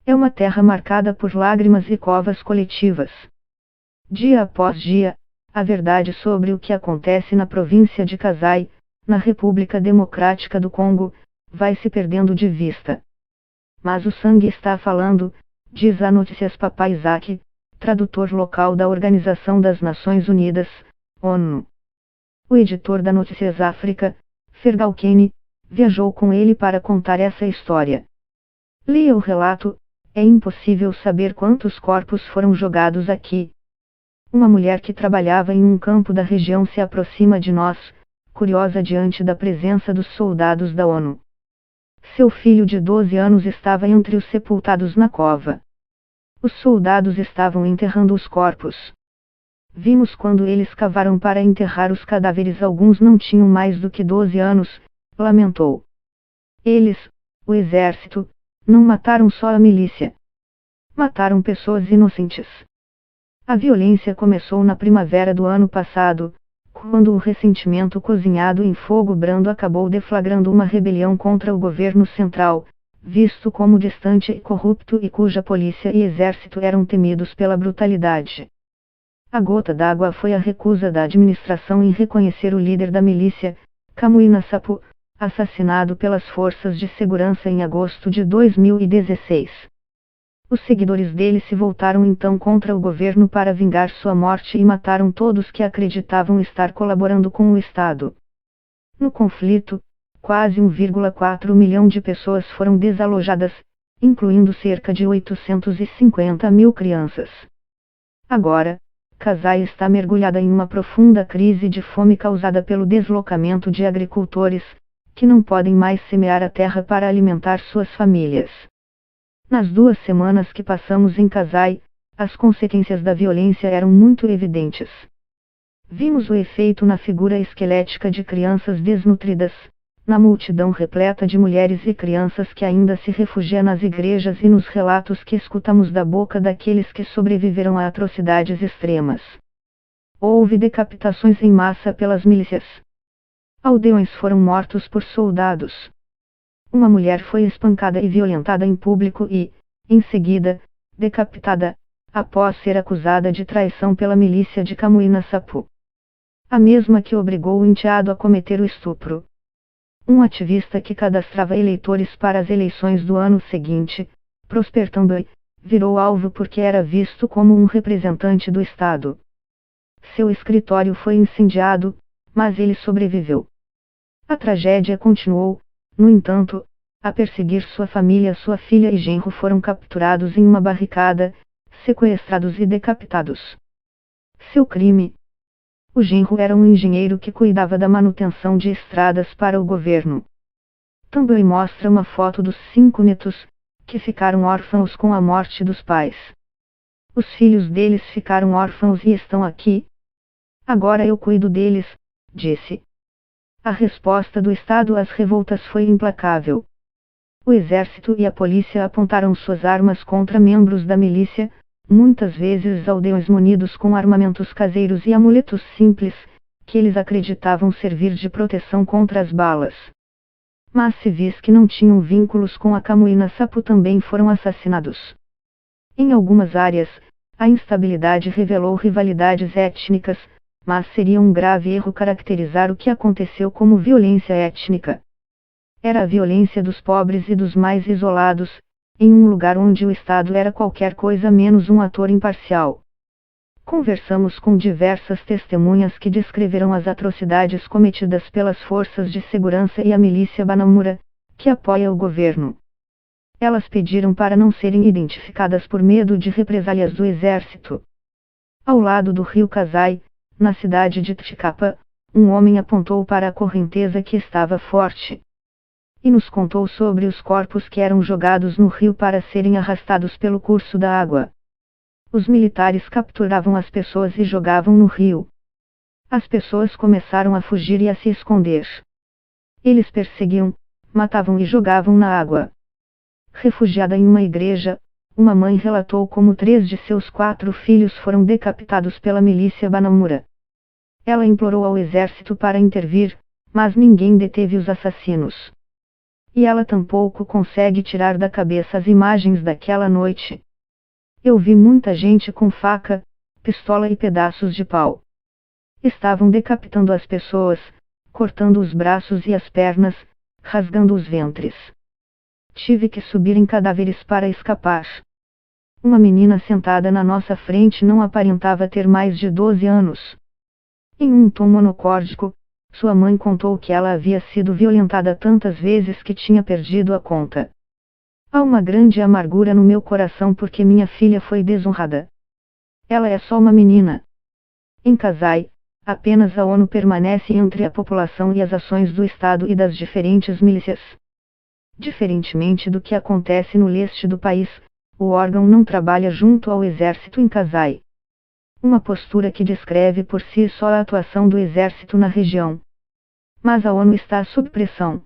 É uma terra marcada por lágrimas e covas coletivas. Dia após dia, a verdade sobre o que acontece na província de Kasai, na República Democrática do Congo, vai se perdendo de vista. Mas o sangue está falando, diz a Notícias Papai Isaac, tradutor local da Organização das Nações Unidas, ONU. O editor da Notícias África, Fergal Kenny, viajou com ele para contar essa história. Leia o relato. É impossível saber quantos corpos foram jogados aqui. Uma mulher que trabalhava em um campo da região se aproxima de nós, curiosa diante da presença dos soldados da ONU. Seu filho de 12 anos estava entre os sepultados na cova. Os soldados estavam enterrando os corpos. Vimos quando eles cavaram para enterrar os cadáveres. Alguns não tinham mais do que 12 anos, lamentou. Eles, o exército, não mataram só a milícia. Mataram pessoas inocentes. A violência começou na primavera do ano passado, quando o ressentimento cozinhado em fogo brando acabou deflagrando uma rebelião contra o governo central, visto como distante e corrupto e cuja polícia e exército eram temidos pela brutalidade. A gota d'água foi a recusa da administração em reconhecer o líder da milícia, Kamuina Sapu, assassinado pelas forças de segurança em agosto de 2016. Os seguidores dele se voltaram então contra o governo para vingar sua morte e mataram todos que acreditavam estar colaborando com o Estado. No conflito, quase 1,4 milhão de pessoas foram desalojadas, incluindo cerca de 850 mil crianças. Agora, Kasai está mergulhada em uma profunda crise de fome causada pelo deslocamento de agricultores, que não podem mais semear a terra para alimentar suas famílias. Nas 2 semanas que passamos em Kasai, as consequências da violência eram muito evidentes. Vimos o efeito na figura esquelética de crianças desnutridas, na multidão repleta de mulheres e crianças que ainda se refugiam nas igrejas e nos relatos que escutamos da boca daqueles que sobreviveram a atrocidades extremas. Houve decapitações em massa pelas milícias. Aldeões foram mortos por soldados. Uma mulher foi espancada e violentada em público e, em seguida, decapitada, após ser acusada de traição pela milícia de Kamuina Sapu. A mesma que obrigou o enteado a cometer o estupro. Um ativista que cadastrava eleitores para as eleições do ano seguinte, Prosper Tambay, virou alvo porque era visto como um representante do Estado. Seu escritório foi incendiado, mas ele sobreviveu. A tragédia continuou, no entanto, a perseguir sua família. Sua filha e genro foram capturados em uma barricada, sequestrados e decapitados. Seu crime? O genro era um engenheiro que cuidava da manutenção de estradas para o governo. Também mostra uma foto dos 5 netos, que ficaram órfãos com a morte dos pais. Os filhos deles ficaram órfãos e estão aqui. Agora eu cuido deles, disse. A resposta do Estado às revoltas foi implacável. O exército e a polícia apontaram suas armas contra membros da milícia, muitas vezes aldeões munidos com armamentos caseiros e amuletos simples, que eles acreditavam servir de proteção contra as balas. Mas civis que não tinham vínculos com a Kamuina Sapu também foram assassinados. Em algumas áreas, a instabilidade revelou rivalidades étnicas, mas seria um grave erro caracterizar o que aconteceu como violência étnica. Era a violência dos pobres e dos mais isolados, em um lugar onde o Estado era qualquer coisa menos um ator imparcial. Conversamos com diversas testemunhas que descreveram as atrocidades cometidas pelas forças de segurança e a milícia Banamura, que apoia o governo. Elas pediram para não serem identificadas por medo de represálias do exército. Ao lado do rio Kasai, na cidade de Tchikapa, um homem apontou para a correnteza que estava forte. E nos contou sobre os corpos que eram jogados no rio para serem arrastados pelo curso da água. Os militares capturavam as pessoas e jogavam no rio. As pessoas começaram a fugir e a se esconder. Eles perseguiam, matavam e jogavam na água. Refugiada em uma igreja, uma mãe relatou como 3 de seus 4 filhos foram decapitados pela milícia Banamura. Ela implorou ao exército para intervir, mas ninguém deteve os assassinos. E ela tampouco consegue tirar da cabeça as imagens daquela noite. Eu vi muita gente com faca, pistola e pedaços de pau. Estavam decapitando as pessoas, cortando os braços e as pernas, rasgando os ventres. Tive que subir em cadáveres para escapar. Uma menina sentada na nossa frente não aparentava ter mais de 12 anos. Em um tom monocórdico, sua mãe contou que ela havia sido violentada tantas vezes que tinha perdido a conta. Há uma grande amargura no meu coração porque minha filha foi desonrada. Ela é só uma menina. Em Kasai, apenas a ONU permanece entre a população e as ações do Estado e das diferentes milícias. Diferentemente do que acontece no leste do país, o órgão não trabalha junto ao exército em Kasai. Uma postura que descreve por si só a atuação do exército na região. Mas a ONU está sob pressão.